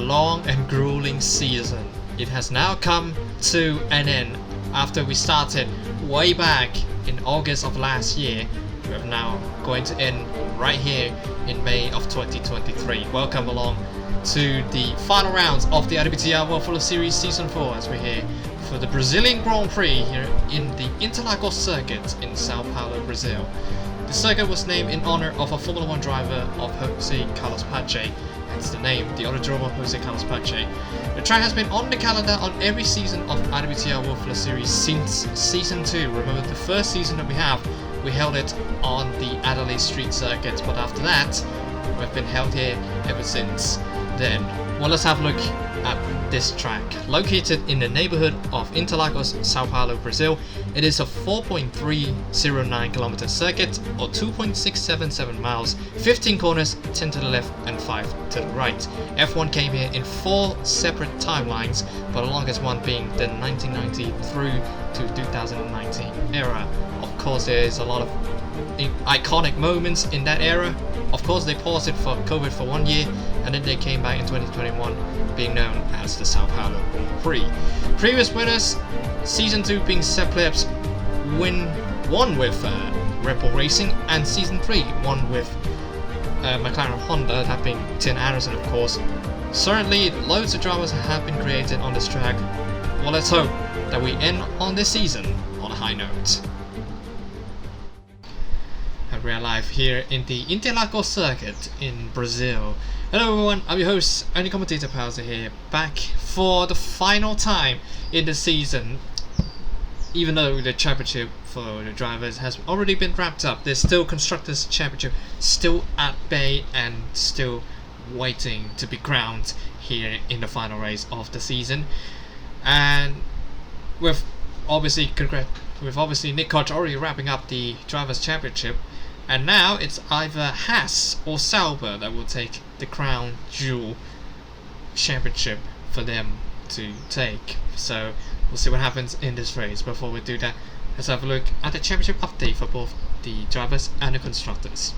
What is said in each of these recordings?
long and grueling season. It has now come to an end after we started way back in August of last year. We're now going to end right here in May of 2023. Welcome along to the final rounds of the IWTR World Full Series Season 4 as we're here for the Brazilian Grand Prix here in the Interlagos circuit in Sao Paulo, Brazil. The circuit was named in honor of a Formula 1 driver of Jose Carlos Pache. Hence the name, the Autodromo Jose Carlos Pache. The track has been on the calendar on every season of IWTR World Full Series since Season 2. Remember the first season that we held it on the Adelaide Street circuit, but after that, we've been held here ever since then. Well, let's have a look at this track. Located in the neighborhood of Interlagos, Sao Paulo, Brazil, it is a 4.309 kilometer circuit or 2.677 miles, 15 corners, 10 to the left and 5 to the right. F1 came here in 4 separate timelines, but the longest one being the 1990 through to 2019 era. Of course, there is a lot of iconic moments in that era. Of course, they paused it for COVID for 1 year, and then they came back in 2021, being known as the Sao Paulo Prix. Previous winners, Season 2 being Sepp Plebs, won with Red Bull Racing, and Season 3 won with McLaren Honda, that being Tim Anderson, of course. Certainly, loads of dramas have been created on this track. Well, let's hope that we end on this season on a high note. We are live here in the Interlagos circuit in Brazil. Hello everyone, I'm your host, only commentator Pauser here, back for the final time in the season. Even though the championship for the drivers has already been wrapped up, there's still Constructors Championship still at bay and still waiting to be crowned here in the final race of the season. And with obviously Nick Koch already wrapping up the Drivers' Championship. And now it's either Haas or Sauber that will take the crown jewel championship for them to take. So we'll see what happens in this race. Before we do that, let's have a look at the championship update for both the drivers and the constructors.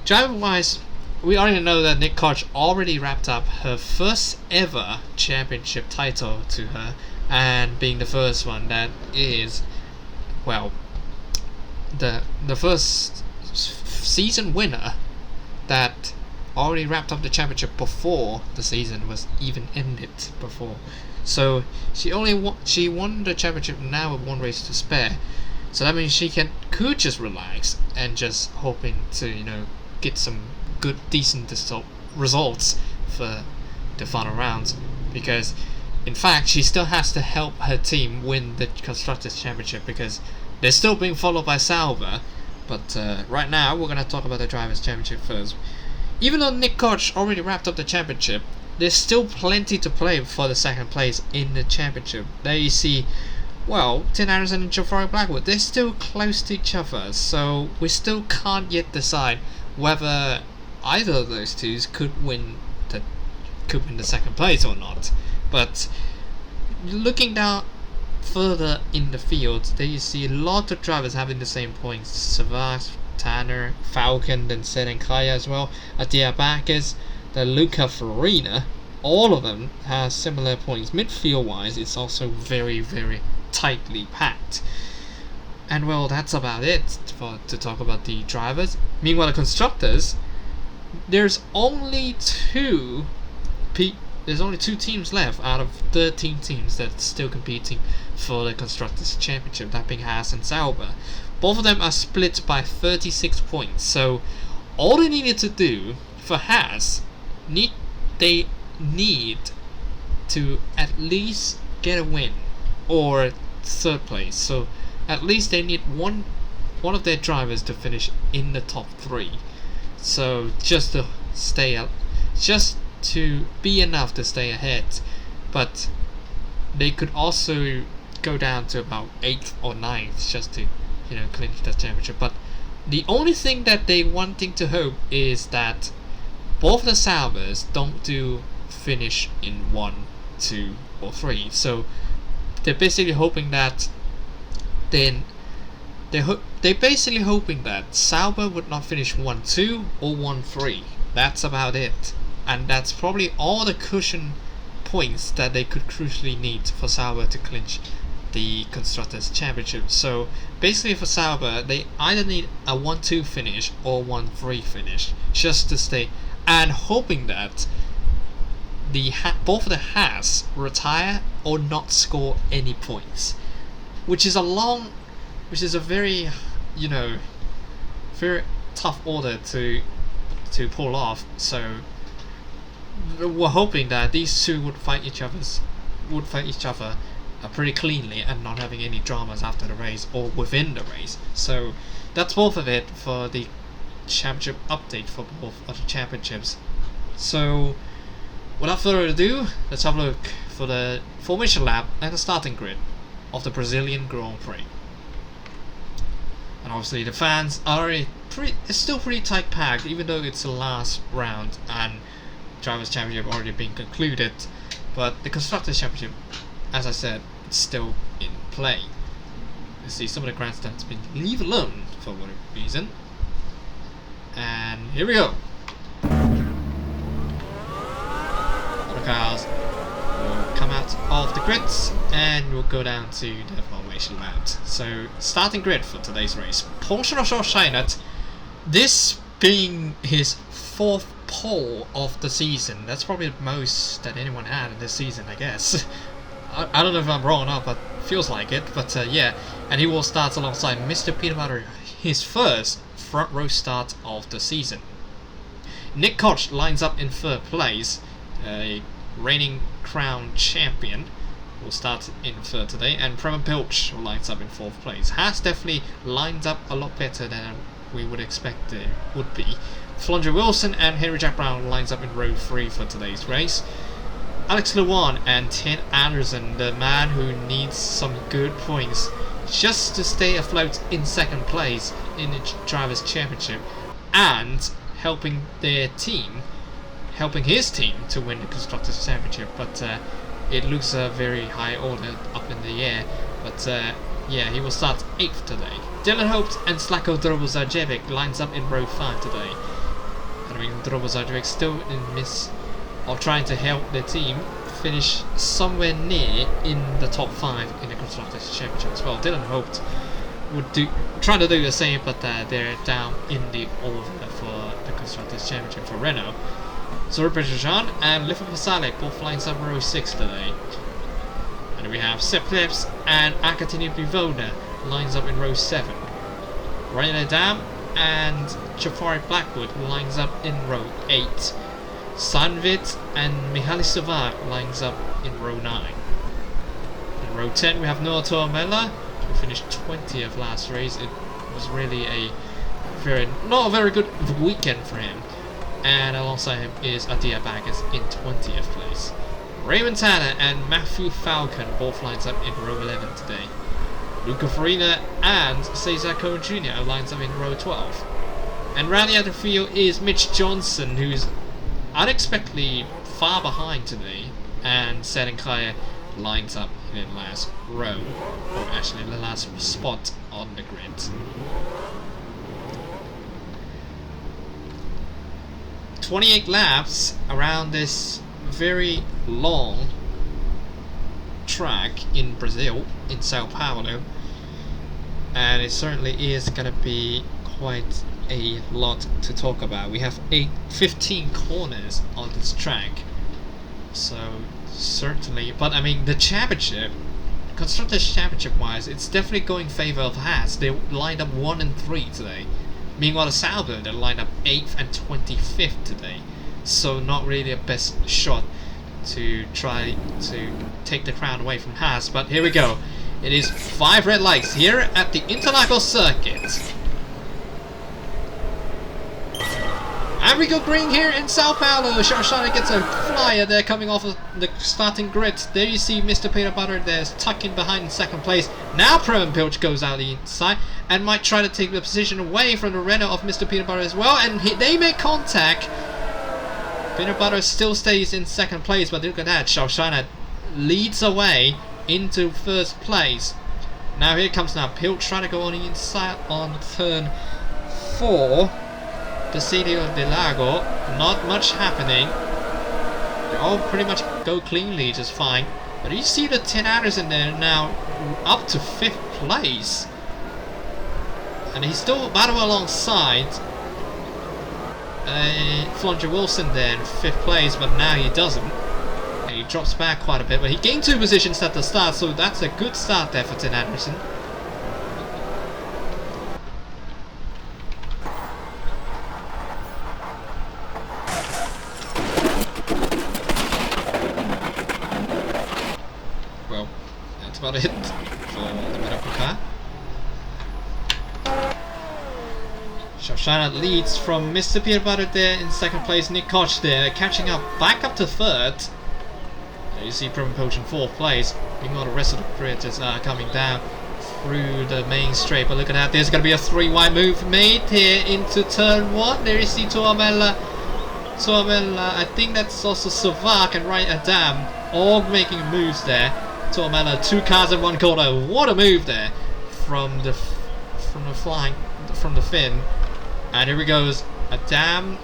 Driver-wise, we already know that Nick Koch already wrapped up her first ever championship title to her, and being the first one that is, well, the first season winner that already wrapped up the championship before the season was even ended before. So she won the championship now with 1 race to spare. So that means she could just relax and just hoping to get some good decent results for the final rounds, because in fact she still has to help her team win the Constructors Championship because they're still being followed by Sauber. But right now we're going to talk about the Drivers' Championship first. Even though Nick Koch already wrapped up the championship, there's still plenty to play for the second place in the championship. There you see, well, Tim Anderson and Jafari Blackwood, they're still close to each other, so we still can't yet decide whether either of those two could win the second place or not. But looking down further in the field, there you see a lot of drivers having the same points. Savas, Tanner, Falcon, then Sen and Kaya as well. Adia Bacchus, the Luca Farina, all of them have similar points. Midfield wise, it's also very, very tightly packed. And well, that's about it to talk about the drivers. Meanwhile, the constructors, there's only two teams left out of 13 teams that's still competing for the Constructors' Championship, that being Haas and Sauber. Both of them are split by 36 points, so all they needed to do for Haas, they need to at least get a win or third place. So at least they need one of their drivers to finish in the top 3. So just to be enough to stay ahead, but they could also go down to about 8th or 9th just to clinch the championship. But the only thing that they wanting to hope is that both the Saubers don't finish in 1, 2 or 3. So they're basically hoping that they're basically hoping that Sauber would not finish 1-2 or 1-3. That's about it. and that's probably all the cushion points that they could crucially need for Sauber to clinch the Constructors' Championship. So basically for Sauber, they either need a 1-2 finish or 1-3 finish just to stay, and hoping that both of the Haas retire or not score any points, which is a very, you know, very tough order to pull off. So we're hoping that these two would fight each other pretty cleanly and not having any dramas after the race or within the race. So that's both of it for the championship update for both of the championships. So without further ado, let's have a look for the formation lap and the starting grid of the Brazilian Grand Prix. And obviously the fans are it's still pretty tight packed, even though it's the last round and Drivers' Championship already been concluded. But the Constructors' Championship, as I said, it's still in play. You see some of the grandstands been leave alone for whatever reason. And here we go. The cars will come out of the grids and we'll go down to the formation map. So starting grid for today's race. Porsche, this being his 4th pole of the season. That's probably the most that anyone had in this season, I guess. I don't know if I'm wrong or not, but feels like it. But yeah, and he will start alongside Mr. Peter Butter, his first front row start of the season. Nick Koch lines up in 3rd place, a reigning crown champion, will start in 3rd today, and Prema Pilch lines up in 4th place. Haas definitely lines up a lot better than we would expect it would be. Flondra Wilson and Henry Jack Brown lines up in row 3 for today's race. Alex Lewan and Ted Anderson, the man who needs some good points just to stay afloat in 2nd place in the Drivers' Championship, and helping his team to win the Constructors' Championship. But it looks a very high order up in the air. But yeah, he will start 8th today. Dylan Hopes and Slavko Drobo-Zarjevic lines up in row 5 today. I mean, Drobo-Zarjevic still in midst of trying to help their team finish somewhere near in the top 5 in the Constructors' Championship as well. Dylan Hopes would try to do the same, but they're down in the order for the Constructors' Championship for Renault. Zoran Bejajan and Lifa Pasalic both lines up in row 6 today. And we have Sepp Klebs and Akatini Bivoda lines up in row 7. Ryan Adam and Jafari Blackwood lines up in row 8. Sanvit and Mihaly Savak lines up in row 9. In row 10 we have Noah Tormella, who finished 20th last race. It was really not a very good weekend for him. And alongside him is Adia Baggers in 20th place. Raymond Tanner and Matthew Falcon both lines up in row 11 today. Luca Farina and Cesar Cohen Jr. lines up in row 12. And rounding out the field is Mitch Johnson, who's unexpectedly far behind today, and Seren Kaya lines up in the last row, or actually the last spot on the grid. 28 laps around this very long track in Brazil, in Sao Paulo, and it certainly is going to be quite a lot to talk about. We have 15 corners on this track, so certainly, but I mean the championship, Constructors' Championship wise, it's definitely going in favour of Haas. They lined up 1 and 3 today. Meanwhile, the Sauber, they lined up 8th and 25th today, so not really a best shot to try to take the crown away from Haas. But here we go. It is 5 red lights here at the Interlagos circuit. And we go green here in Sao Paulo. Shoshana gets a flyer there coming off of the starting grid. There you see Mr. Peter Butter there's tucking behind in 2nd place. Now Prem Pilch goes out the inside and might try to take the position away from the Renault of Mr. Peter Butter as well. And they make contact. Peter Butter still stays in 2nd place, but look at that. Shoshana leads away into 1st place. Now here comes Pilch trying to go on the inside on turn 4. Presidio de Lago, not much happening. They all pretty much go cleanly just fine. But you see the 10 Anderson there now up to 5th place. And he's still battle alongside Flunger Wilson there in 5th place, but now he doesn't. And he drops back quite a bit, but he gained 2 positions at the start, so that's a good start there for 10 Anderson. Well, that's about it for the medical car. Shoshana leads from Mr. Peanut Butter there in 2nd place. Nick Koch there catching up back up to 3rd. There you see Prim Poach in 4th place. Meanwhile the rest of the critters are coming down through the main straight. But look at that, there's going to be a 3 wide move made here into turn 1. There you see Tuamela, I think that's also Savak and Right Adam all making moves there. Tuamela, 2 cars in 1 corner. What a move there from the fin. And here he goes. Adam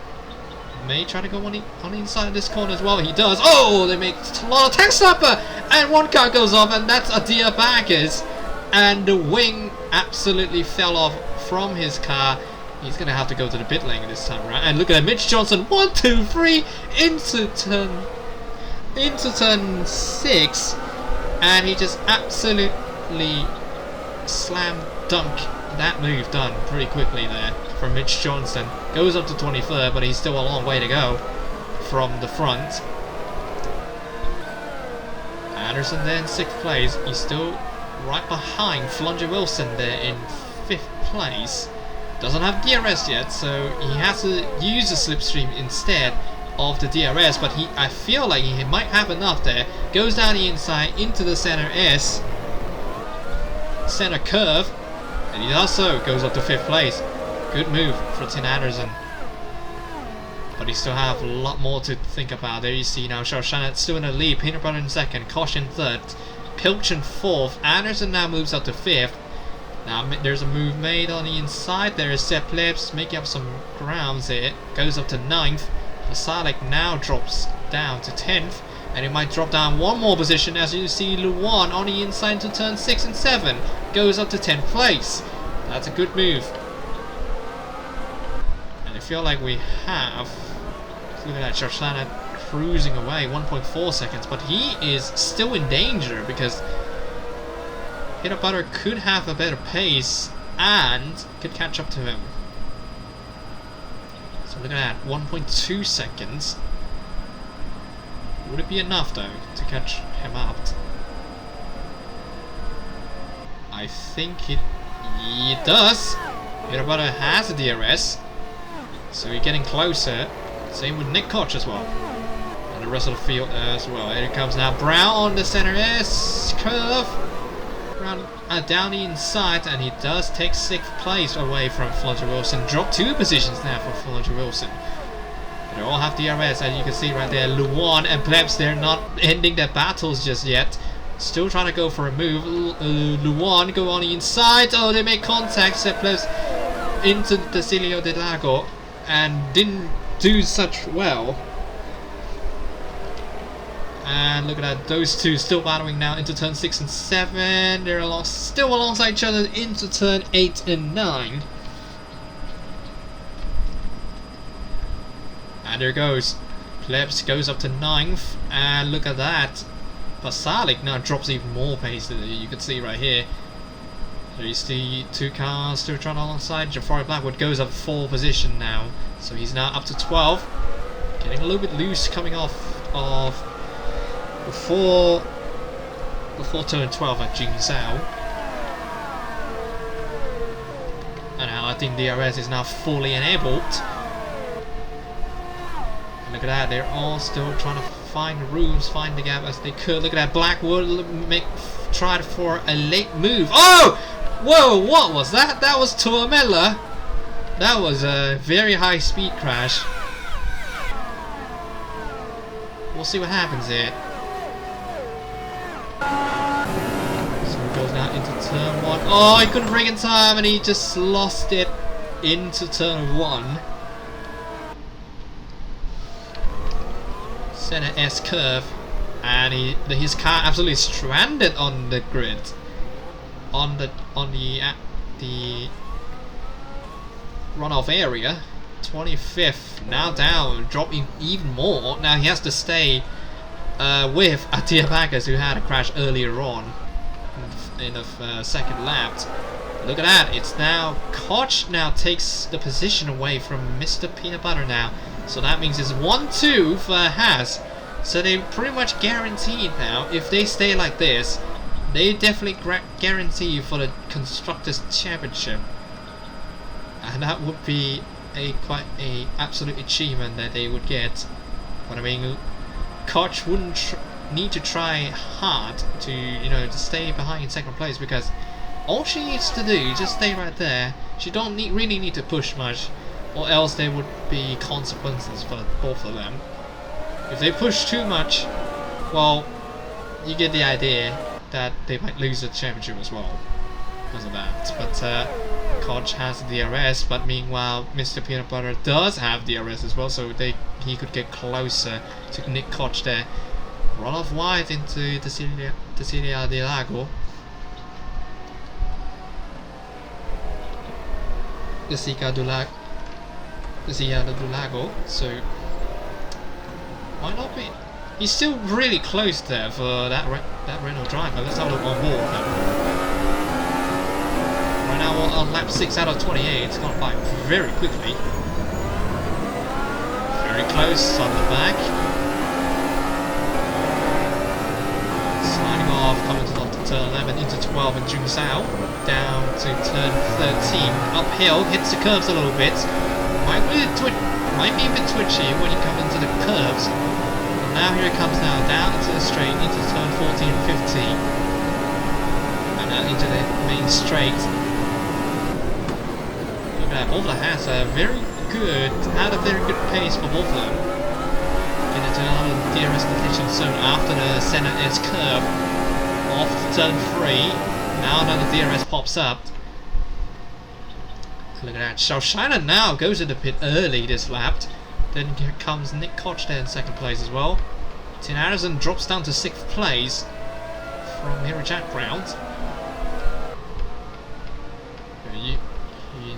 may try to go on the inside of this corner as well. He does. Oh, they make a lot of tank stopper, and 1 car goes off, and that's Adia Baggers. And the wing absolutely fell off from his car. He's gonna have to go to the pit lane this time around. And look at that, Mitch Johnson, 1, 2, 3 into turn 6, and he just absolutely slam dunk that move done pretty quickly there from Mitch Johnson. Goes up to 23rd, but he's still a long way to go from the front. Anderson there in 6th place. He's still right behind Flunger Wilson there in 5th place. Doesn't have DRS yet, so he has to use the slipstream instead of the DRS, but I feel like he might have enough there. Goes down the inside into the center curve, and he also goes up to 5th place. Good move for Tin Anderson. But he still have a lot more to think about. There you see now Shoshana still in the lead. Peanut Butter in 2nd, Koch in 3rd, Pilch in 4th. Anderson now moves up to 5th. Now there's a move made on the inside. There is Sepp Plebs making up some grounds here. Goes up to 9th. Pasalik now drops down to 10th. And it might drop down 1 more position, as you see Luan on the inside to turn 6 and 7. Goes up to 10th place. That's a good move. And I feel like we have... Look at that, Shoshana cruising away, 1.4 seconds. But he is still in danger because Peanut Butter could have a better pace and could catch up to him. So look at that, 1.2 seconds. Would it be enough though to catch him up? I think it does. Peanut Butter has a DRS, so we're getting closer. Same with Nick Koch as well, and the rest of the field as well. Here it comes now. Brown on the center S curve, Brown down the inside, and he does take 6th place away from Flunger Wilson. Drop 2 positions now for Flunger Wilson. They all have DRS, as you can see right there. Luan and Plebs, they're not ending their battles just yet. Still trying to go for a move. Luan go on the inside. Oh, they make contact. Plebs into Desilio de Lago and didn't do such well. And look at that, those two still battling now into turn 6 and 7. They're still alongside each other into turn 8 and 9. And there goes. Plebs goes up to 9th. And look at that. Pasalik now drops even more pace than you can see right here. There you see 2 cars still trying alongside. Jafari Blackwood goes up 4 position now. So he's now up to 12. Getting a little bit loose coming off of before turn 12 at Jing Sao. And now I think DRS is now fully enabled. And look at that, they're all still trying to find rooms, find the gap as they could. Look at that, Blackwood tried for a late move. Oh! Whoa, what was that? That was Tuamela. That was a very high speed crash. We'll see what happens here. So he goes now into turn 1. Oh, he couldn't brake in time and he just lost it into turn 1. center S curve, and his car absolutely stranded on the grid, on the runoff area. 25th, now down, dropping even more. Now he has to stay with Attila Baggers, who had a crash earlier on in the second lap. Look at that, it's now Koch now takes the position away from Mr. Peanut Butter now. So that means it's 1-2 for Haas. So they pretty much guaranteed now, if they stay like this, they definitely guarantee for the Constructors Championship. And that would be quite a absolute achievement that they would get. But I mean, Koch wouldn't need to try hard to, you know, to stay behind in second place, because all she needs to do is just stay right there. She don't really need to push much, or else there would be consequences for both of them. If they push too much, well, you get the idea that they might lose the championship as well because of that. But Koch has DRS, but meanwhile Mr. Peanut Butter does have DRS as well, so he could get closer to Nick Koch there. Run off wide into Cecilia de Lago. Cecilia de Lago. So why not be? He's still really close there for that Renault driver. Let's have a look on board. Right now on lap 6 out of 28, it's gone by very quickly. Very close on the back. Sliding off, coming to turn 11 into 12 and Jung Sao. Down to turn 13. Uphill, hits the curves a little bit. Might be a bit twitchy when you come into the curves. And now here it comes now, down into the straight, into turn 14 and 15. And now into the main straight. Look at that, both the Haas are very good, had a very good pace for both of them. Get into another DRS detection zone after the center S curve. Off to turn 3. Now another DRS pops up. Look at that. Shaushina now goes to the pit early this lap. Then here comes Nick Koch there in second place as well. Tim Anderson drops down to 6th place from Harry Jack round. You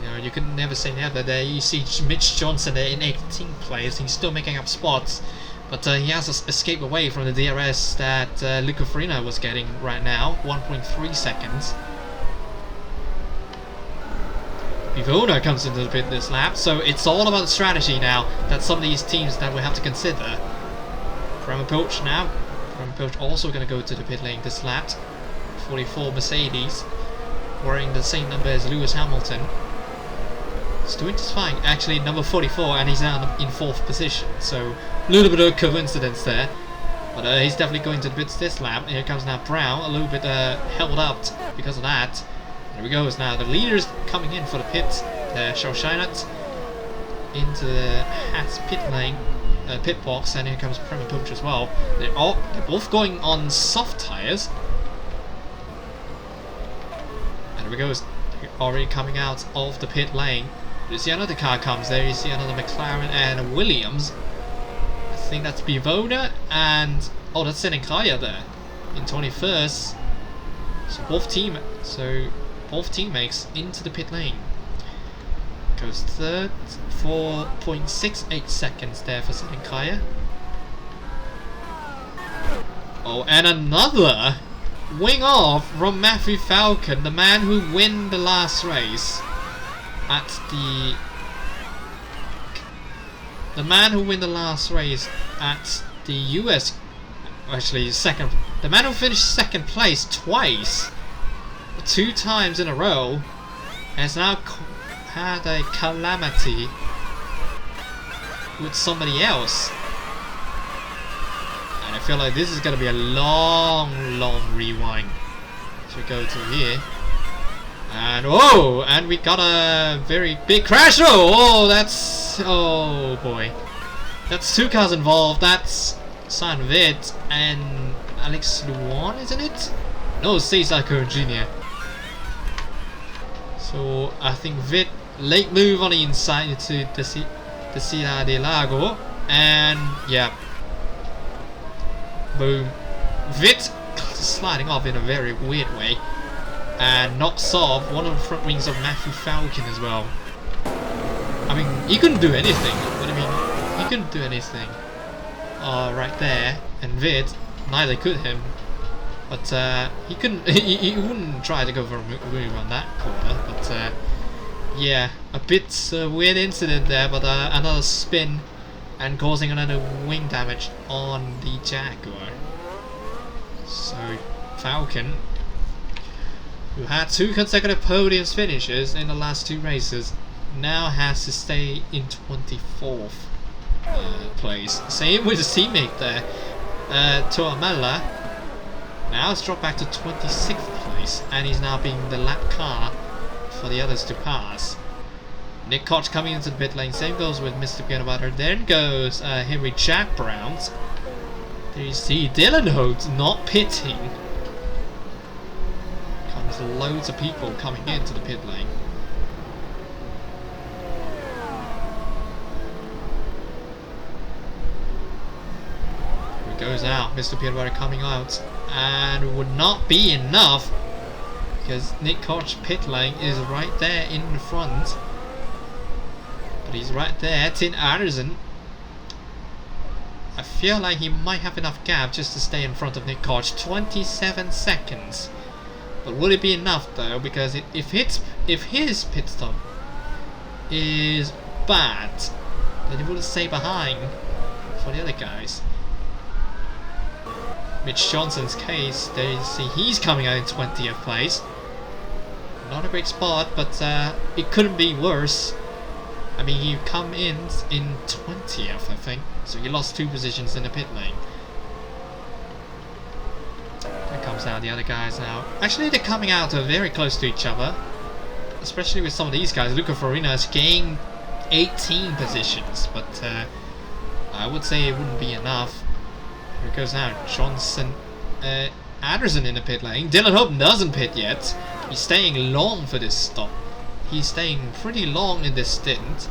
know, you could never say never there. You see Mitch Johnson there in 18th place. He's still making up spots. But he has escaped away from the DRS that Luca Farina was getting right now. 1.3 seconds. Vivona comes into the pit this lap, so it's all about strategy now. That's some of these teams that we have to consider. Prema Poach now. Prema Poach also going to go to the pit lane this lap. 44 Mercedes, wearing the same number as Lewis Hamilton. He's doing just fine. Actually, number 44, and he's now in 4th position. So a little bit of coincidence there. But he's definitely going to the pits this lap. Here comes now Brown, a little bit held up because of that. There we go. Now the leaders coming in for the pit. Shaushina into the Haas pit lane, pit box, and here comes Prema Poach as well. They're both going on soft tires. And there we go. Already coming out of the pit lane. You see another car comes there. You see another McLaren and Williams. I think that's Bivoda and that's Senenkaya there in 21st. So both teammates into the pit lane. Goes third, 4.68 seconds there for Senenkaya. Oh, and another wing off from Matthew Falcon, the man who won the last race at the US, actually second, the man who finished second place twice, 2 times in a row, has now had a calamity with somebody else. And I feel like this is going to be a long rewind. So we go to here. And and we got a very big crash. Oh boy. That's 2 cars involved. That's San Vid and Alex Luan, isn't it? No, Cesar Cohen Jr. So I think Vid late move on the inside into the Cecilia de Lago, and yeah, Boom. Vit sliding off in a very weird way. And knocks off one of the front wings of Matthew Falcon as well. I mean, he couldn't do anything. But I mean, he couldn't do anything. Right there. And Vit, neither could him. But he couldn't. He wouldn't try to go for a move on that corner. But yeah, a bit weird incident there. But another spin and causing another wing damage on the Jaguar. So Falcon, who had 2 consecutive podiums finishes in the last 2 races, now has to stay in 24th place. Same with his teammate there, Tuamela. Now it's dropped back to 26th place, and he's now being the lap car for the others to pass. Nick Koch coming into the pit lane. Same goes with Mr. Peanut Butter. Then goes Henry Jack Browns. There you see Dylan Hodes not pitting. Comes loads of people coming into the pit lane. Here goes out. Mr. Peanut Butter coming out. And it would not be enough, because Nick Koch's pit lane is right there in the front. But he's right there. Tin Anderson, I feel like he might have enough gap just to stay in front of Nick Koch. 27 seconds. But would it be enough though? Because if his pit stop is bad, then he would stay behind for the other guys. Mitch Johnson's case, there you see he's coming out in 20th place. Not a great spot, but it couldn't be worse. I mean, he come in 20th, I think, so he lost 2 positions in the pit lane. There comes out the other guys now. Actually, they're coming out very close to each other, especially with some of these guys. Luca Farina has gained 18 positions, but I would say it wouldn't be enough. Here it goes now. Johnson, Anderson in the pit lane. Dylan Hope doesn't pit yet. He's staying long for this stop. He's staying pretty long in this stint.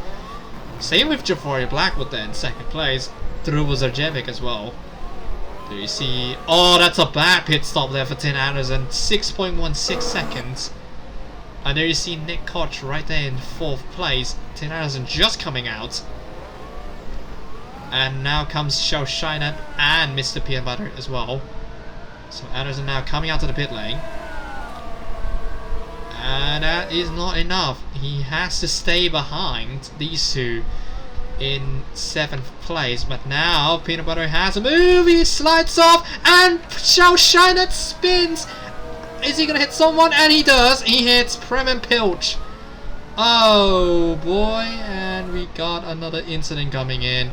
Same with Jafari Blackwood there in 2nd place. Drubo Zarjevic as well. There you see. Oh, that's a bad pit stop there for Tin Anderson. 6.16 seconds. And there you see Nick Koch right there in 4th place. Tin Anderson just coming out. And now comes Xiao Shainan and Mr. Peanut Butter as well. So Anderson now coming out to the pit lane. And that is not enough. He has to stay behind these two in 7th place. But now Peanut Butter has a move. He slides off and Xiao Shainan spins. Is he going to hit someone? And he does. He hits Prem Pilch. Oh boy. And we got another incident coming in.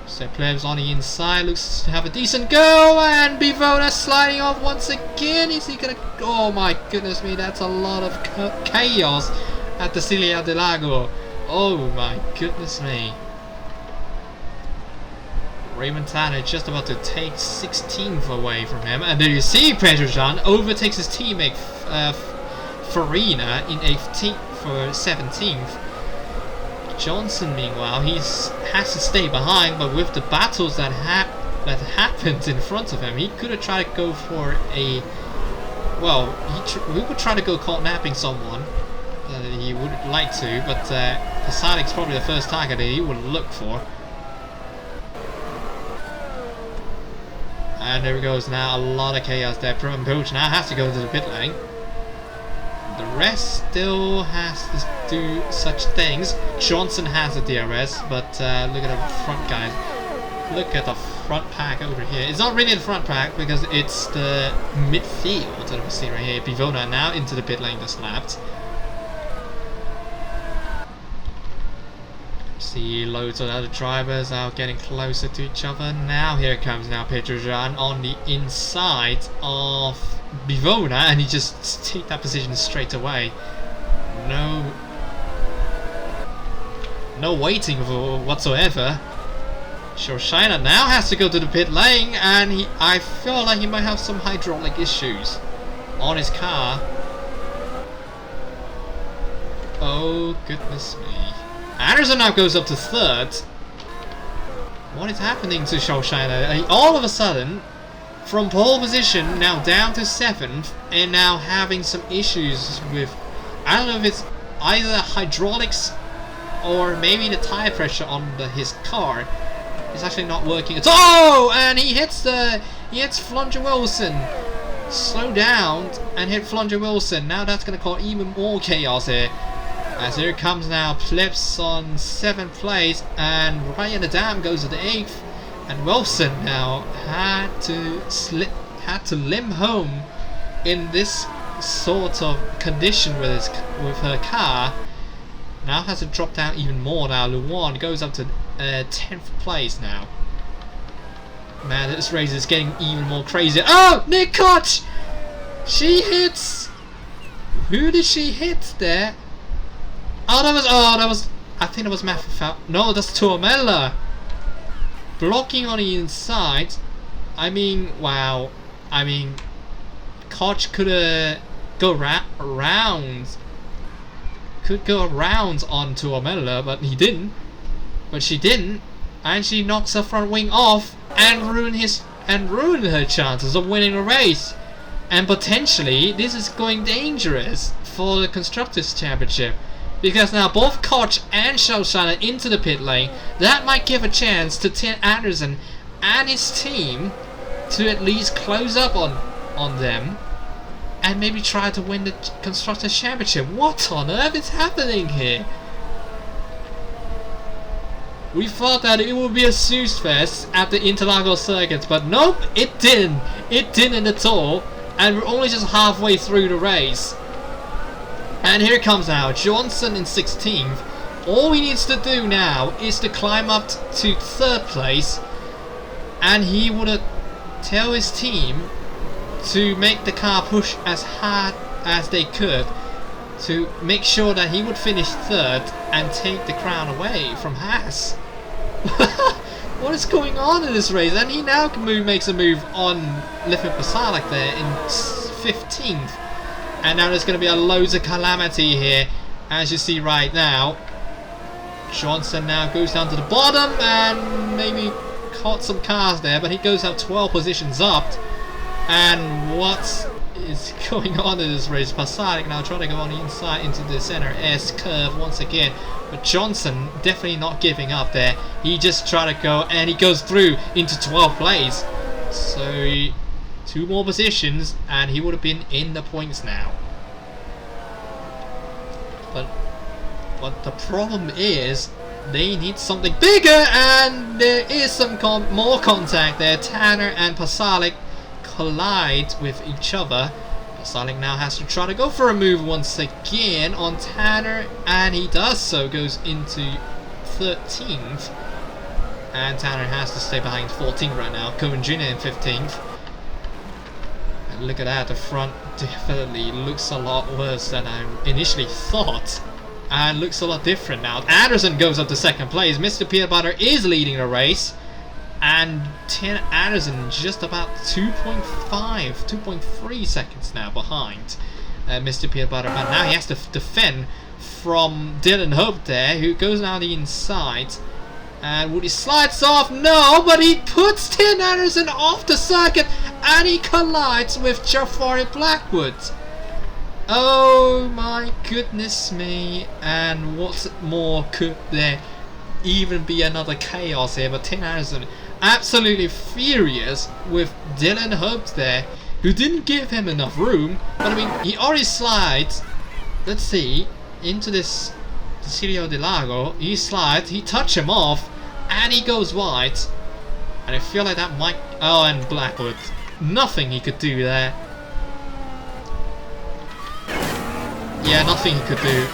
So Plebs on the inside, looks to have a decent go, and Bivona sliding off once again. Is he gonna? Oh my goodness me, that's a lot of chaos at the Cilia del Lago. Oh my goodness me. Raymond Tanner just about to take 16th away from him, and there you see Pedrojan overtakes his teammate Farina in 18th for 17th. Johnson, meanwhile, he has to stay behind, but with the battles that happened in front of him, he could have tried to go for a... Well, he would try to go caught napping someone that he would like to, but Pasadic's probably the first target that he would look for. And there he goes now, a lot of chaos there. Prem Poach now has to go into the pit lane. The rest still has to do such things. Johnson has a DRS, but look at the front guys. Look at the front pack over here. It's not really the front pack because it's the midfield that we see right here. Bivona now into the pit lane, just lapped. See loads of other drivers now getting closer to each other. Now here comes now Petrojan on the inside of Bivona, and he just take that position straight away. No waiting for whatsoever. Shoshina now has to go to the pit lane, and I feel like he might have some hydraulic issues on his car. Oh goodness me. Anderson now goes up to 3rd. What is happening to Shoshina? All of a sudden, from pole position now down to 7th, and now having some issues with, I don't know if it's either hydraulics or maybe the tire pressure on his car. It's actually not working at all, and he hits Flunger Wilson. Slow down and hit Flunger Wilson. Now that's going to cause even more chaos here. As here comes now Plips on 7th place, and Ryan the Dam goes to the 8th, and Wilson now had to limp home in this sort of condition with her car. Now has to drop down even more. Now Luan goes up to 10th place now. Man, this race is getting even more crazy. Oh, Nick Koch! She hits. Who did she hit there? Oh, that was. I think that was Matthew. No, that's Tuomela. Blocking on the inside. I mean, wow. I mean, Koch could go around. Could go around on Tuomela, but he didn't. But she didn't, and she knocks her front wing off and ruin her chances of winning a race. And potentially, this is going dangerous for the Constructors' Championship. Because now both Koch and Shoshana into the pit lane, that might give a chance to Tim Anderson and his team to at least close up on them and maybe try to win the Constructors' Championship. What on earth is happening here? We thought that it would be a snooze fest at the Interlagos circuit, but nope, it didn't. It didn't at all, and we're only just halfway through the race. And here comes now Johnson in 16th. All he needs to do now is to climb up to 3rd place, and he would tell his team to make the car push as hard as they could to make sure that he would finish 3rd and take the crown away from Haas. What is going on in this race? And he now makes a move on Liffin Pasalic there in 15th. And now there's going to be a loads of calamity here, as you see right now. Johnson now goes down to the bottom and maybe caught some cars there, but he goes out 12 positions up. And what is going on in this race? Pasalic now trying to go on the inside into the center S curve once again, but Johnson definitely not giving up there. He just tried to go, and he goes through into 12th place. So 2 more positions and he would have been in the points now. But the problem is they need something bigger, and there is some more contact there. Tanner and Pasalic collide with each other. Pasalic now has to try to go for a move once again on Tanner, and he does so, goes into 13th, and Tanner has to stay behind 14th right now. Cohen Jr. in 15th. And look at that, the front definitely looks a lot worse than I initially thought, and looks a lot different now. Anderson goes up to 2nd place. Mr. Peanut Butter is leading the race, and Tim Anderson just about 2.3 seconds now behind Mr. Peanut Butter. But now he has to defend from Dylan Hope there, who goes down the inside. And Woody slides off. No, but he puts Tim Anderson off the circuit, and he collides with Jafari Blackwood. Oh my goodness me. And what more could there even be another chaos here? But Tim Anderson absolutely furious with Dylan Hope there, who didn't give him enough room. But I mean, he already slides, let's see, into this Cirio de Lago. He slides, he touches him off, and he goes wide. And I feel like that might... Oh, and Blackwood, nothing he could do there. Yeah, nothing he could do.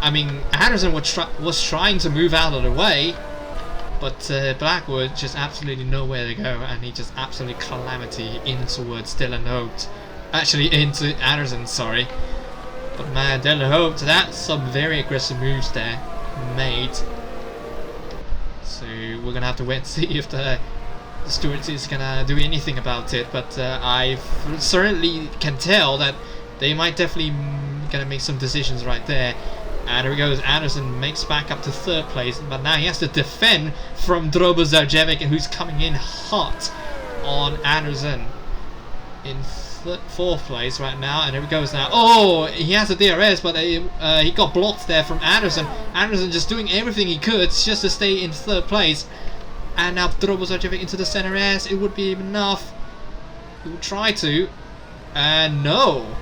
I mean, Anderson was trying to move out of the way, but Blackwood just absolutely nowhere to go, and he just absolutely calamity in towards Dylan Hope. Actually, into Anderson, sorry. But man, Dylan Hope, that's some very aggressive moves there made. So we're gonna have to wait and see if the stewards is gonna do anything about it. But I certainly can tell that they might definitely gonna make some decisions right there. And here he goes, Anderson makes back up to 3rd place, but now he has to defend from Drobo Zarjevic, who's coming in hot on Anderson in 4th place right now. And here he goes now. Oh, he has a DRS, but he got blocked there from Anderson. Anderson just doing everything he could just to stay in 3rd place. And now Drobo Zarjevic into the center S. It would be enough. He will try to. And no.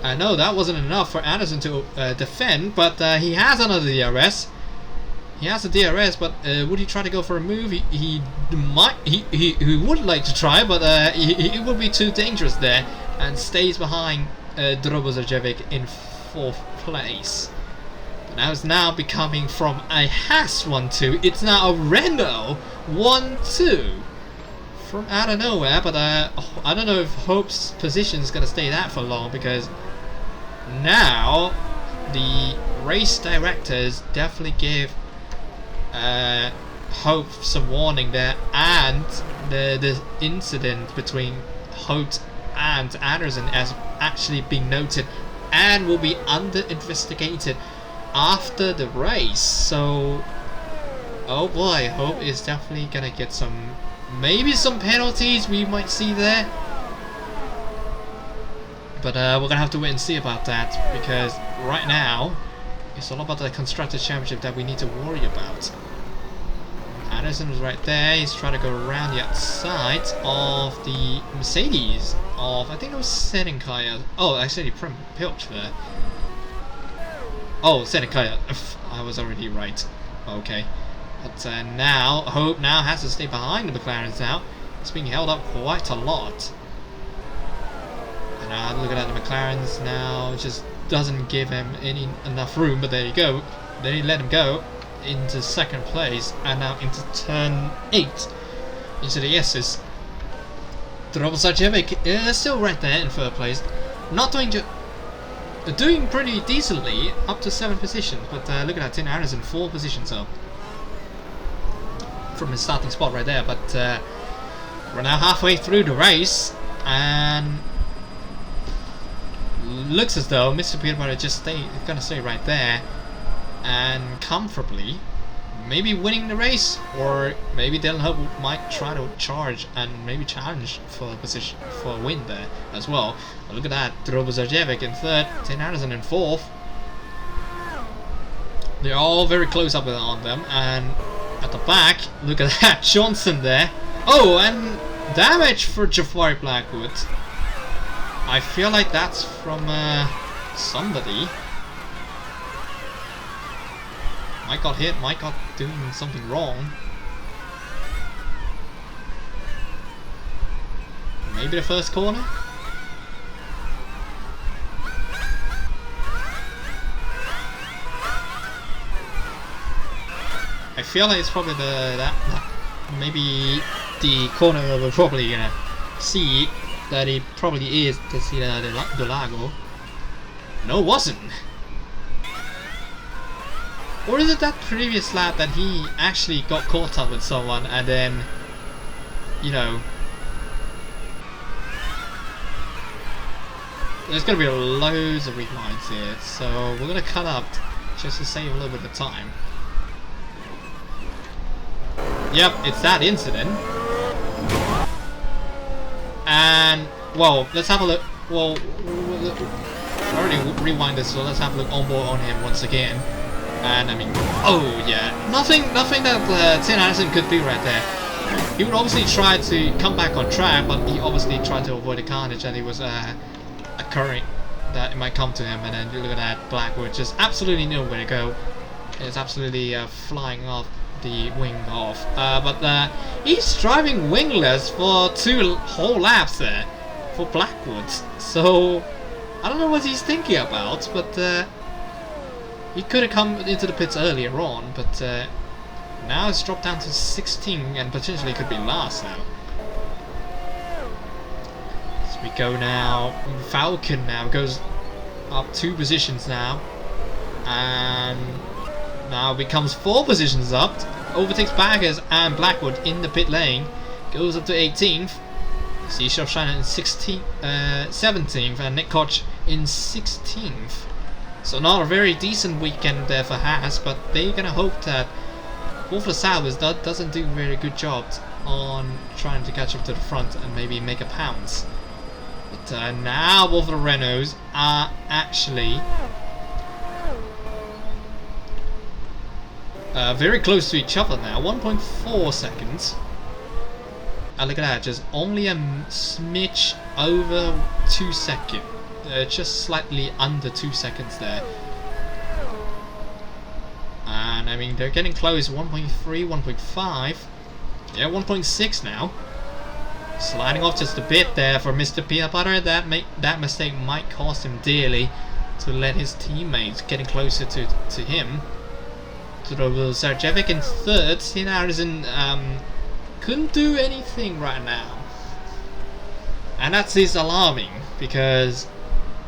I know that wasn't enough for Anderson to defend, but he has another DRS. He has a DRS, but would he try to go for a move? He would like to try, but it would be too dangerous there, and stays behind Drobo Zarjevic in 4th place. But now it's now becoming from a Haas 1-2, it's now a Renault 1-2. From out of nowhere, but I don't know if Hope's position is going to stay that for long, because now the race directors definitely gave Hope some warning there, and the incident between Hope and Anderson has actually been noted and will be under investigated after the race. So, oh boy, Hope is definitely gonna get some, maybe some penalties we might see there. But we're gonna have to wait and see about that, because right now it's all about the Constructors Championship that we need to worry about. Anderson was right there. He's trying to go around the outside of the Mercedes of, I think it was Senenkaya. Oh, actually, from Pilch there. Oh, Senenkaya. I was already right. Okay. But now, Hope now has to stay behind the McLarens now. It's being held up quite a lot. And look at the McLarens now. Just doesn't give him enough room, but there you go. They let him go into 2nd place, and now into turn 8 into the S's. Drobo Zarjevic is still right there in 3rd place, not doing pretty decently up to 7 positions, but look at that, Tim Anderson 4 positions up from his starting spot right there. But we're now halfway through the race, and looks as though Mr. Peanut Butter just gonna stay right there and comfortably maybe winning the race, or maybe Dylan Hope might try to charge and maybe challenge for a position for a win there as well. But look at that, Drobo Zarjevic in 3rd, Tim Anderson in 4th. They're all very close up on them, and at the back, look at that, Johnson there. Oh, and damage for Jafari Blackwood. I feel like that's from somebody. Mike got hit, Mike got doing something wrong. Maybe the first corner? I feel like it's probably maybe the corner we're probably gonna see that he probably is to see the Lago. No, it wasn't. Or is it that previous lap that he actually got caught up with someone and then, you know, there's going to be loads of rewinds here, so we're going to cut up just to save a little bit of time. Yep, it's that incident. And, well, let's have a look. Well, I already rewind this, so let's have a look on board on him once again. And I mean, oh yeah, nothing that Tim Anderson could do right there. He would obviously try to come back on track, but he obviously tried to avoid the carnage that he was occurring, that it might come to him. And then you look at that, Blackwood just absolutely nowhere to go. It's absolutely flying off the wing off. But he's driving wingless for 2 whole laps there for Blackwood. So I don't know what he's thinking about, but he could have come into the pits earlier on, but now it's dropped down to 16 and potentially could be last now. So we go now. Falcon now goes up 2 positions now, and now becomes 4 positions up. Overtakes Baggers and Blackwood in the pit lane. Goes up to 18th. See Shine in 17th, and Nick Koch in 16th. So not a very decent weekend there for Haas, but they're gonna hope that Wolf of Saubers doesn't do a very good job on trying to catch up to the front and maybe make a pounce. But now both of the Renaults are actually very close to each other now, 1.4 seconds. And look at that, just only a smidge over 2 seconds. Just slightly under 2 seconds there. And I mean, they're getting close, 1.3, 1.5. Yeah, 1.6 now. Sliding off just a bit there for Mr. Peanut Butter. That mistake might cost him dearly to let his teammates getting closer to him. So Zarjevic in third. Sinarzen couldn't do anything right now. And that's alarming because,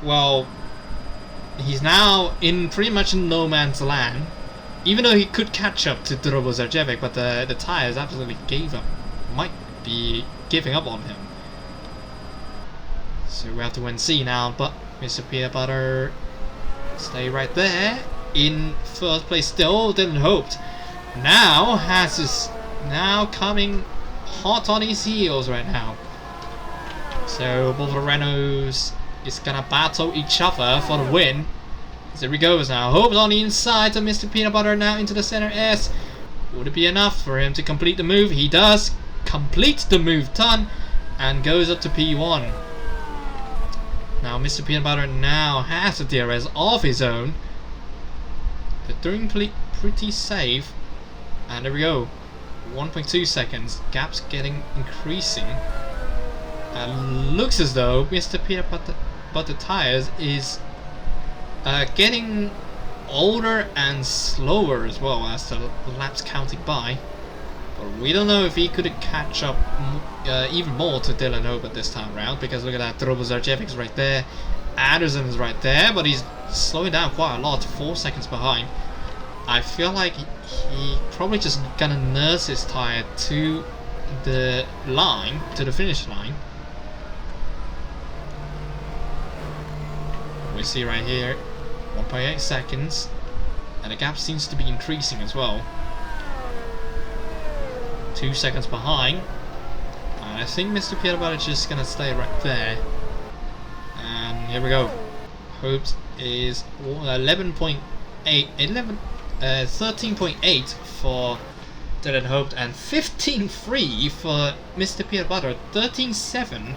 well, he's now in pretty much no man's land. Even though he could catch up to Drobo Zarjevic, but the tires absolutely might be giving up on him. So we have to wait and see now, but Mr. Peanut Butter stay right there in first place still. Didn't hoped. Now Haas is now coming hot on his heels right now. So both the Renaults is gonna battle each other for the win. There he goes now. Hopes on the inside to Mr. Peanut Butter now into the center S. Would it be enough for him to complete the move? He does complete the move done and goes up to P1. Now Mr. Peanut Butter now has a DRS of his own. They're doing pretty safe. And there we go. 1.2 seconds. Gap's getting increasing. And looks as though Mr. Peanut Butter Tires is getting older and slower as well as the laps counting by. But we don't know if he could catch up even more to Dylan Hobart this time around, because look at that, Drobo Zarjevic's right there, Anderson's right there, but he's slowing down quite a lot, 4 seconds behind. I feel like he probably just gonna nurse his tire to the line, to the finish line. We see right here 1.8 seconds, and the gap seems to be increasing as well. 2 seconds behind, and I think Mr. Peanut Butter is just gonna stay right there. And here we go. Hopes is 13.8 for Dylan Hope, and 15.3 for Mr. Peanut Butter, 13.7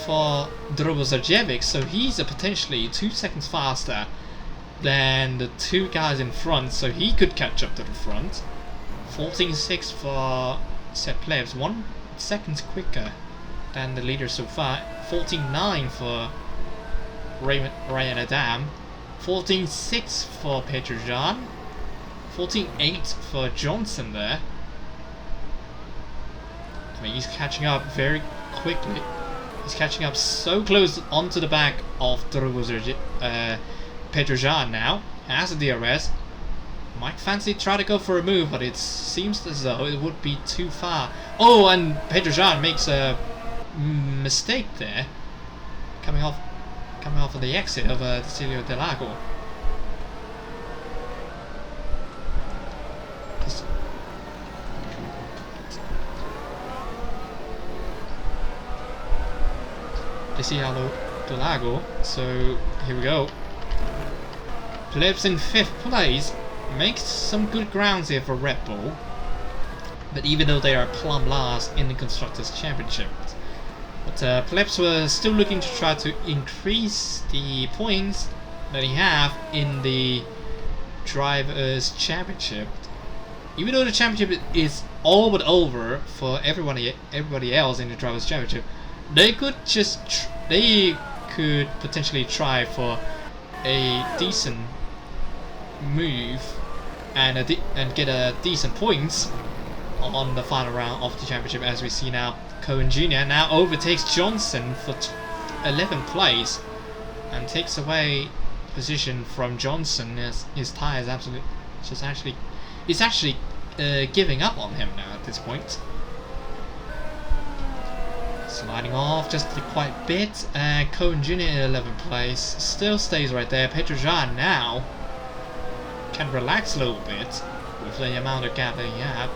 for Drobo Zarjevic, so he's potentially 2 seconds faster than the two guys in front, so he could catch up to the front. 14.6 for Sepp Plebs, 1 second quicker than the leader so far. 14.9 for Ryan Adam. 14.6 for Peter Jean. 14.8 for Johnson there. I mean, he's catching up very quickly. He's catching up so close onto the back of Peter Jean now. Has a DRS. Might fancy try to go for a move, but it seems as though it would be too far. Oh, and Peter Jean makes a mistake there, coming off of the exit of Cecilio Del Lago. Cecilio Del Lago. So here we go. Plebs in 5th place. Makes some good grounds here for Red Bull, but even though they are plumb last in the Constructors' Championship. But Plebs were still looking to try to increase the points that he have in the Drivers' Championship. Even though the championship is all but over for everybody else in the Drivers' Championship, they could potentially try for a decent move and get a decent points on the final round of the championship. As we see now, Cohen Jr. now overtakes Johnson for 11th place and takes away position from Johnson, as his tire is actually giving up on him now at this point. Sliding off just a quite bit, and Cohen Jr. in 11th place still stays right there. Petrosjan now can relax a little bit with the amount of gap that he had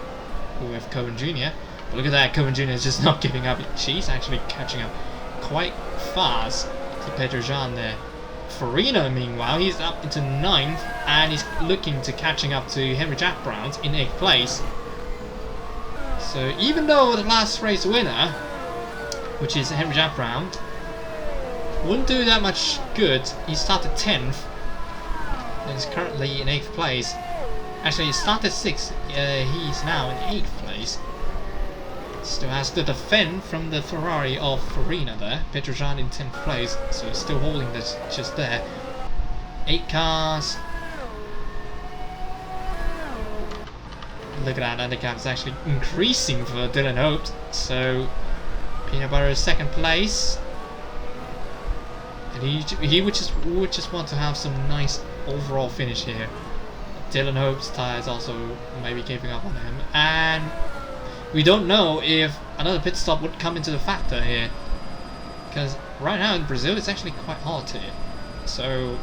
with Cohen Jr. But look at that, Cohen Jr. is just not giving up. She's actually catching up quite fast to Petrosjan there. Farina, meanwhile, he's up into 9th and he's looking to catching up to Henry Jack Brown in 8th place. So even though the last race winner, which is Henry Jack Brown, wouldn't do that much good, he started 10th and is currently in 8th place. Actually, he started 6th, he's now in 8th place. Still has to defend from the Ferrari of Farina there. Petrosjan in 10th place, so still holding this just there. 8 cars. Look at that, undercap is actually increasing for Dylan Hope. So Peanut Butter is 2nd place. And he would just want to have some nice overall finish here. Dylan Hope's tires also maybe giving up on him. And we don't know if another pit stop would come into the factor here, because right now in Brazil it's actually quite hot here. So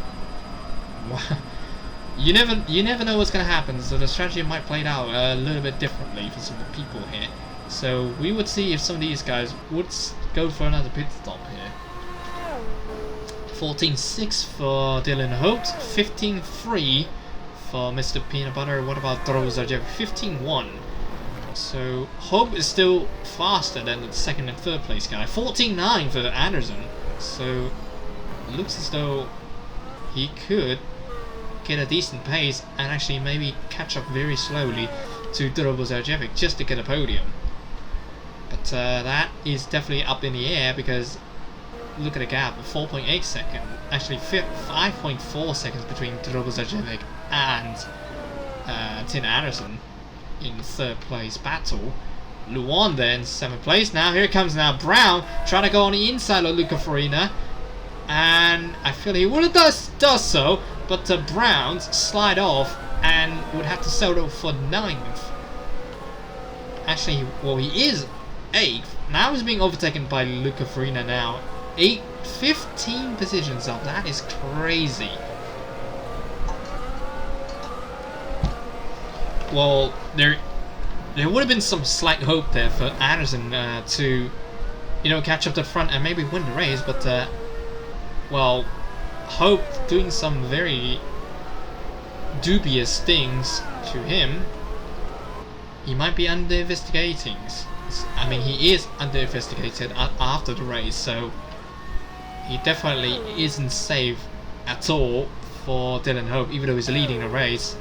you never know what's gonna happen. So the strategy might play out a little bit differently for some of the people here. So we would see if some of these guys would go for another pit stop here. 14.6 for Dylan Hope, 15.3 for Mr. Peanut Butter. What about Drozarjev? 15.1. So Hope is still faster than the 2nd and 3rd place guy. 14.9 for Anderson. So it looks as though he could get a decent pace and actually maybe catch up very slowly to Drozarjev just to get a podium. But that is definitely up in the air, because look at the gap, 4.8 seconds. Actually 5.4 seconds between Drozarjev and Tim Anderson in 3rd place battle. Luan then 7th place. Now here comes now Brown trying to go on the inside of Luca Farina, and I feel he would have does so, but Brown slide off and would have to settle for 9th. Actually, well, he is 8th. Now he's being overtaken by Luca Farina now. 15 positions up. That is crazy. Well, there would have been some slight hope there for Anderson to, catch up the front and maybe win the race, but well, Hope doing some very dubious things to him. He might be under investigating. I mean, he is under investigated after the race, so he definitely isn't safe at all for Dylan Hope, even though he's leading the race.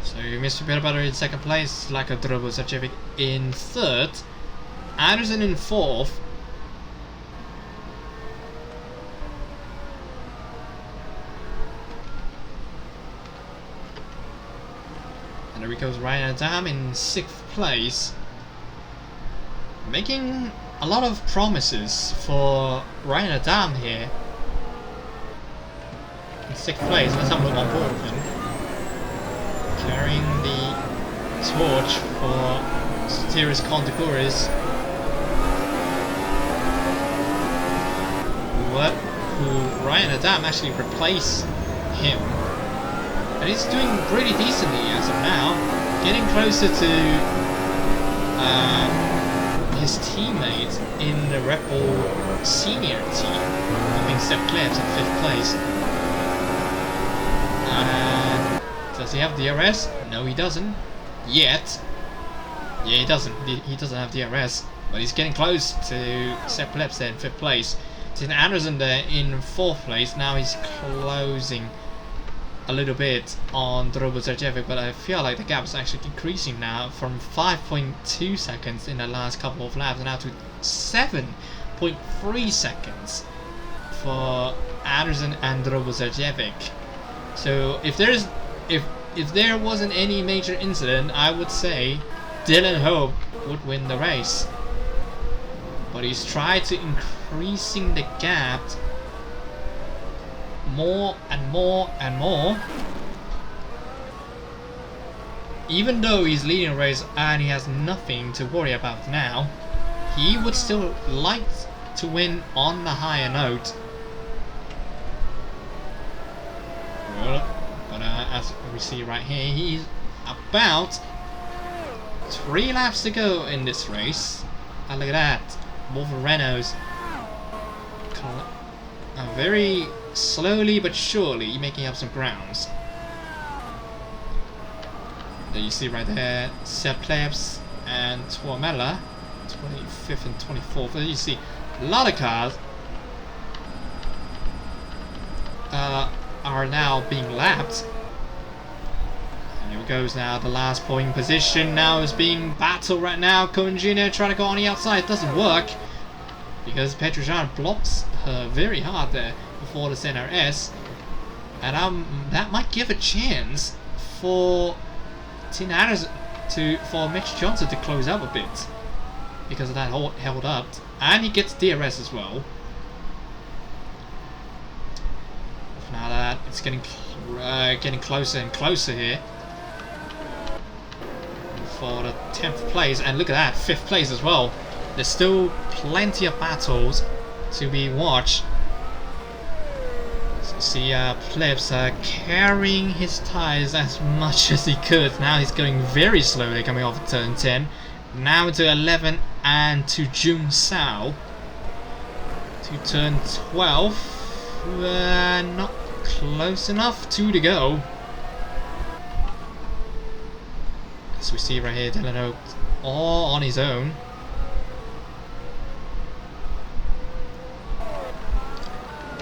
So Mr. Peanut Butter in 2nd place, Laka Drozarjev in 3rd, Anderson in 4th, and there goes Ryan Adam in 6th place, making a lot of promises for Ryan Adam here. In 6th place, let's have a look on board with him. Carrying the torch for Sotiris Condecoris, who Ryan Adam actually replaced him, and he's doing pretty decently as of now, getting closer to his teammate in the Red Bull senior team, having Sepp Klebs in 5th place. Does he have DRS? No, he doesn't. Yet. Yeah, he doesn't. He doesn't have DRS. But he's getting close to Sepp Klebs there in 5th place. Tim Anderson there in 4th place. Now he's closing a little bit on Drozarjev, but I feel like the gap is actually decreasing now from 5.2 seconds in the last couple of laps now to 7.3 seconds for Anderson and Drozarjev. So if there wasn't any major incident, I would say Dylan Hope would win the race. But he's tried to increasing the gap more and more and more. even though he's leading a race and he has nothing to worry about now, he would still like to win on the higher note. Well, but as we see right here, he's about 3 laps to go in this race. And look at that, both Renaults very slowly but surely making up some grounds. There you see right there, Sepp and Tuomela, 25th and 24th. There you see a lot of cars are now being lapped. And here it goes now, the last podium position now is being battled right now. Cohen Jr. trying to go on the outside, doesn't work because Petrosyan blocks her very hard there before the center S, and that might give a chance for for Mitch Johnson to close up a bit because of that held up, and he gets DRS as well. Now that it's getting closer and closer here for the 10th place, and look at that, 5th place as well. There's still plenty of battles to be watched. So see Plebs carrying his tires as much as he could. Now he's going very slowly coming off turn 10. Now to 11 and to Jung Sao. To turn 12. Not close enough, 2 to go. As we see right here, Dylan Hope all on his own.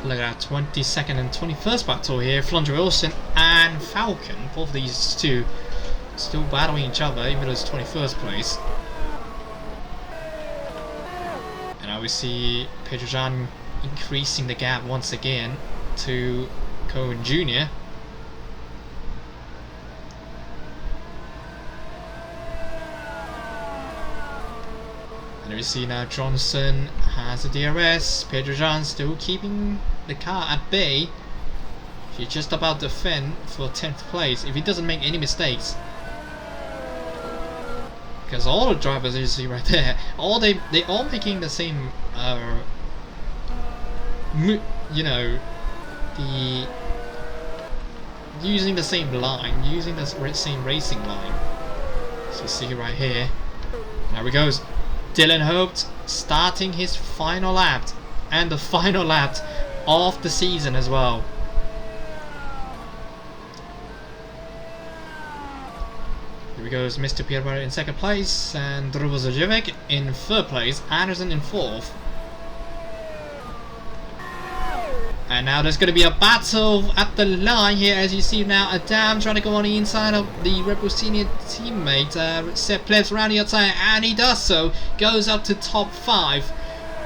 Look at that 22nd and 21st battle here. Flandre Wilson and Falcon, both of these two still battling each other, even though it's 21st place. And now we see Petrosyan increasing the gap once again to Cohen Jr. And we see now Johnson has a DRS. Petrosyan still keeping the car at bay. He's just about to defend for 10th place if he doesn't make any mistakes. Because all the drivers you see right there, they all making the same, you know, using the same line, using the same racing line. So you see right here. There he goes. Dylan Hope starting his final lap, and the final lap of the season as well. Here goes Mr. Pierre in 2nd place, and Drubozovec in 3rd place, Anderson in 4th. And now there's going to be a battle at the line here, as you see now. Adam trying to go on the inside of the Red Bull senior teammate, Sepp Plebs around the outside, and he does so. Goes up to top 5.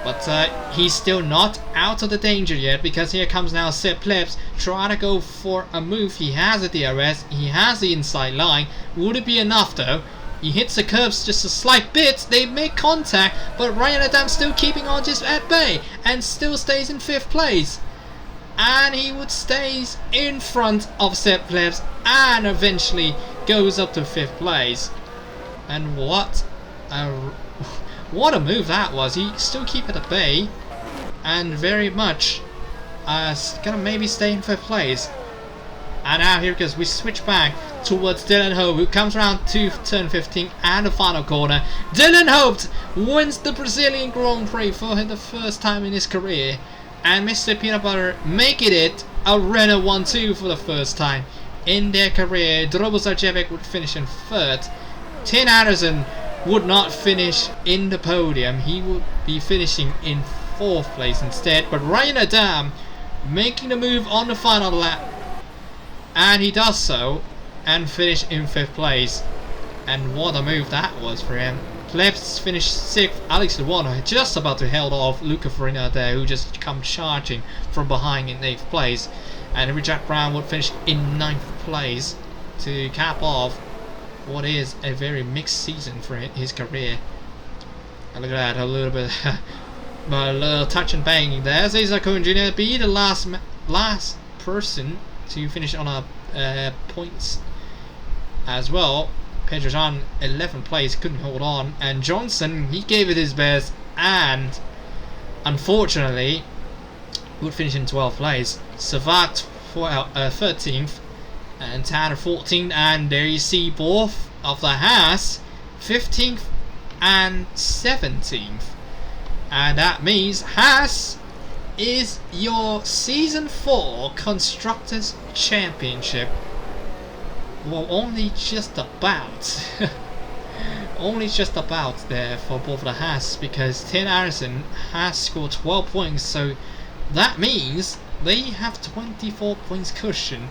But he's still not out of the danger yet, because here comes now Sepp Plebs trying to go for a move. He has a DRS, he has the inside line. Would it be enough though? He hits the curbs just a slight bit, they make contact, but Ryan Adam still keeping on just at bay, and still stays in 5th place. And he would stays in front of Sepp Plebs and eventually goes up to 5th place. And what a move that was. He still keep it at bay and very much gonna maybe stay in 5th place. And now here goes, we switch back towards Dylan Hope, who comes around to turn 15 and the final corner. Dylan Hope wins the Brazilian Grand Prix for the first time in his career. And Mr. Peanut Butter making it a Renault 1-2 for the first time in their career. Drobozarjevic would finish in 3rd. Tin Anderson would not finish in the podium. He would be finishing in 4th place instead. But Ryan Adam making the move on the final lap. And he does so and finish in 5th place. And what a move that was for him. Plebs finished 6th. Alex Luano just about to held off Luca Farina there, who just come charging from behind in 8th place. And Richard Brown would finish in 9th place to cap off what is a very mixed season for his career. And look at that, a little bit a little touch and bang there. Cesar Cohen Jr. be the last person to finish on a points as well. Pedrojan 11th place, couldn't hold on, and Johnson, he gave it his best, and unfortunately would finish in 12th place. Savak 13th, and Tanner 14th, and there you see both of the Haas 15th and 17th, and that means Haas is your Season 4 Constructors Championship. Well, only just about only just about there for both the Haas, because Tim Harrison has scored 12 points, so that means they have 24 points cushion,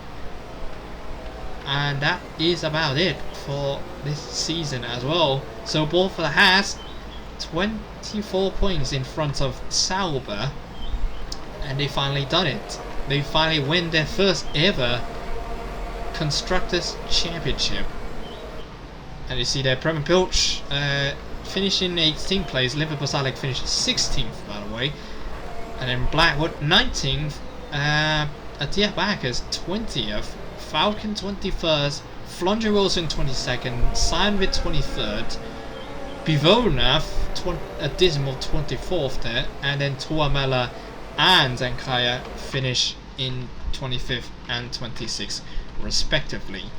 and that is about it for this season as well. So both of the Haas 24 points in front of Sauber, and they finally done it. They finally win their first ever Constructors Championship. And you see there, Prema Pilch finishing 18th place, Liverpool Salek finished 16th by the way, and then Blackwood 19th, Atia Bacchus 20th, Falcon 21st, Flunger Wilson 22nd, Seinvid 23rd, Bivona a dismal 24th there, and then Tuamela and Zankaya finish in 25th and 26th respectively.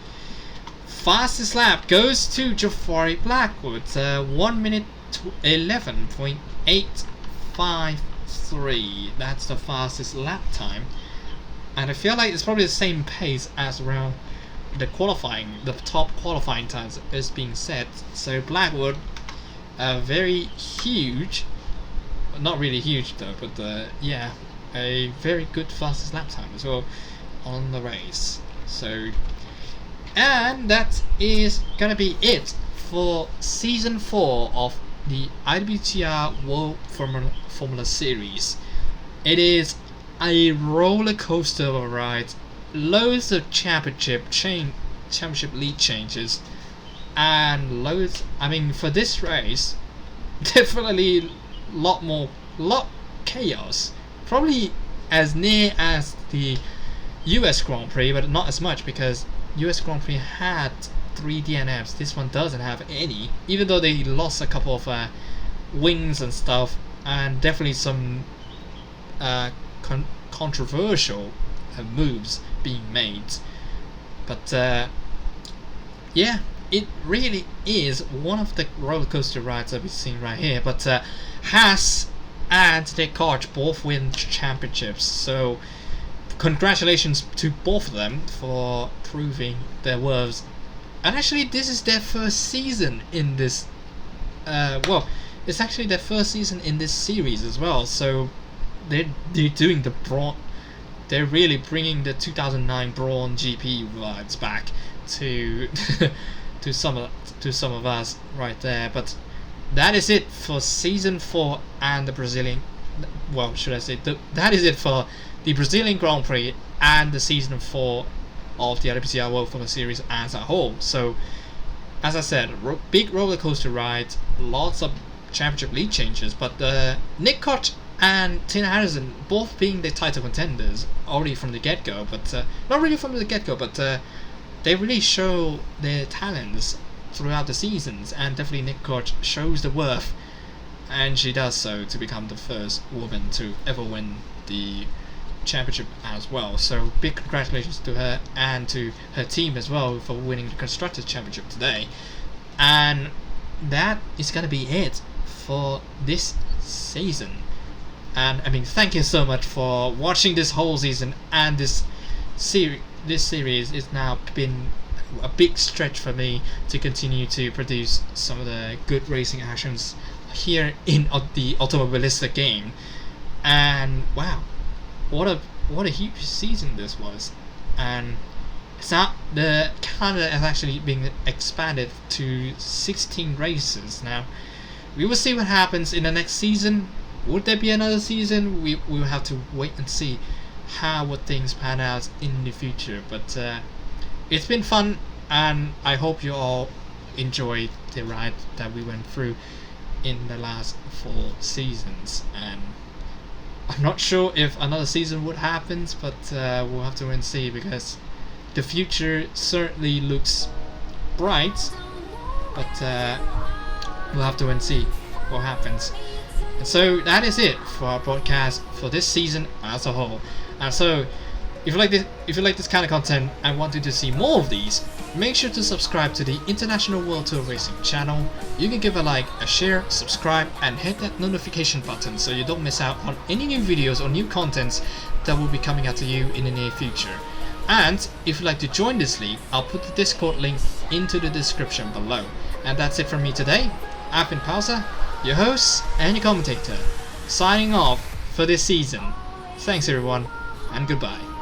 Fastest lap goes to Jafari Blackwood, 1 minute 11.853. That's the fastest lap time, and I feel like it's probably the same pace as around the qualifying, the top qualifying times is being set. So Blackwood, a very huge, not really huge though, but yeah, a very good fastest lap time as well on the race. So, and that is gonna be it for Season 4 of the IWTR World Formula Series. It is a roller coaster of a ride, loads of championship lead changes, and loads. I mean, for this race, definitely lot chaos. Probably as near as the US Grand Prix, but not as much, because US Grand Prix had 3 DNFs. This one doesn't have any, even though they lost a couple of wings and stuff, and definitely some controversial moves being made. But yeah, it really is one of the roller coaster rides that we've seen right here. But Haas and Nick Koch both win championships, so congratulations to both of them for proving their worths. And actually, this is their first season in this. Well, it's actually their first season in this series as well. So they're doing the Braun. They're really bringing the 2009 Braun GP vibes back to to some of us right there. But that is it for Season 4 and the Brazilian. Well, should I say that is it for the Brazilian Grand Prix and the Season 4 of the IWTR World Formula Series as a whole. So, as I said, big roller coaster ride, lots of championship lead changes, but Nick Koch and Tina Harrison both being the title contenders already from the get-go, but not really from the get-go, but they really show their talents throughout the seasons, and definitely Nick Koch shows the worth, and she does so to become the first woman to ever win the championship as well. So big congratulations to her and to her team as well for winning the Constructors Championship today. And that is gonna be it for this season. And I mean, thank you so much for watching this whole season, and this series is now been a big stretch for me to continue to produce some of the good racing actions here in the Automobilista game. And wow, what a huge season this was. And it's not, the calendar has actually been expanded to 16 races now. We will see what happens in the next season. Would there be another season? We will have to wait and see how would things pan out in the future. But it's been fun, and I hope you all enjoyed the ride that we went through in the last 4 seasons. And I'm not sure if another season would happen, but we'll have to wait and see, because the future certainly looks bright but we'll have to wait and see what happens. And so that is it for our broadcast for this season as a whole. And so if you like this kind of content and wanted to see more of these, make sure to subscribe to the International World Tour Racing channel. You can give a like, a share, subscribe, and hit that notification button so you don't miss out on any new videos or new contents that will be coming out to you in the near future. And if you'd like to join this league, I'll put the Discord link into the description below. And that's it from me today. I've been Pausa, your host and your commentator, signing off for this season. Thanks everyone, and goodbye.